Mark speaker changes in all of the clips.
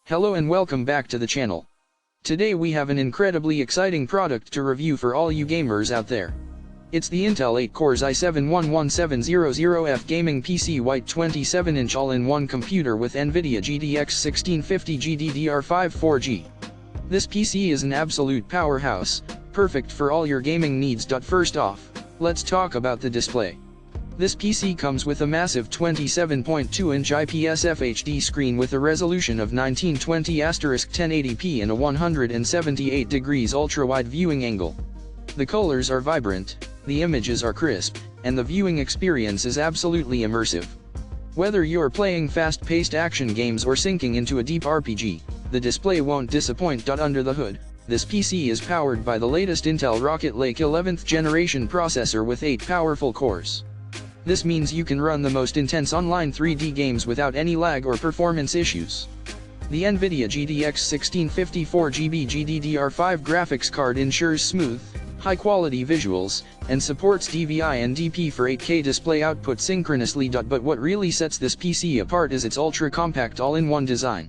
Speaker 1: Hello and welcome back to the channel. Today we have an incredibly exciting product to review for all you gamers out there. It's the Intel 8 Cores i7-11700F gaming PC white 27-inch all-in-one computer with NVIDIA GTX 1650 GDDR5 4G. This PC is an absolute powerhouse, perfect for all your gaming needs. First off, let's talk about the display. This PC comes with a massive 27.2-inch IPS FHD screen with a resolution of 1920*1080p and a 178 degrees ultra-wide viewing angle. The colors are vibrant, the images are crisp, and the viewing experience is absolutely immersive. Whether you're playing fast-paced action games or sinking into a deep RPG, the display won't disappoint. Under the hood, this PC is powered by the latest Intel Rocket Lake 11th generation processor with 8 powerful cores. This means you can run the most intense online 3D games without any lag or performance issues. The NVIDIA GTX 1650 4GB GDDR5 graphics card ensures smooth, high-quality visuals, and supports DVI and DP for 8K display output synchronously. But what really sets this PC apart is its ultra-compact all-in-one design.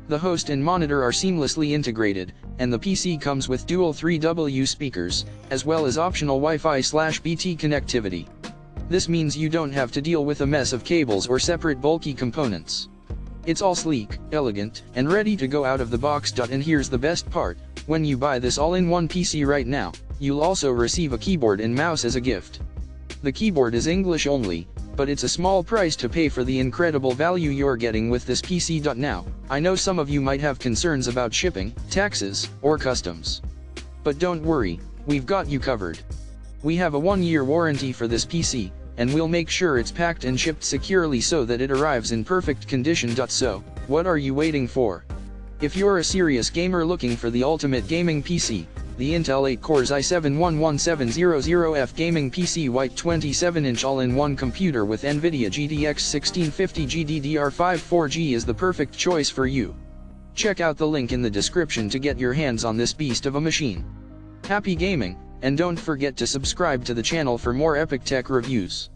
Speaker 1: The host and monitor are seamlessly integrated, and the PC comes with dual 3W speakers, as well as optional Wi-Fi/BT connectivity. This means you don't have to deal with a mess of cables or separate bulky components. It's all sleek, elegant, and ready to go out of the box. And here's the best part, when you buy this all-in-one PC right now, you'll also receive a keyboard and mouse as a gift. The keyboard is English only, but it's a small price to pay for the incredible value you're getting with this PC. Now, I know some of you might have concerns about shipping, taxes, or customs. But don't worry, we've got you covered. We have a 1-year warranty for this PC, and we'll make sure it's packed and shipped securely so that it arrives in perfect condition. So, what are you waiting for? If you're a serious gamer looking for the ultimate gaming PC, the Intel 8 Cores i7-11700F gaming PC white 27-inch all-in-one computer with NVIDIA GTX 1650 GDDR5 4G is the perfect choice for you. Check out the link in the description to get your hands on this beast of a machine. Happy gaming! And don't forget to subscribe to the channel for more epic tech reviews.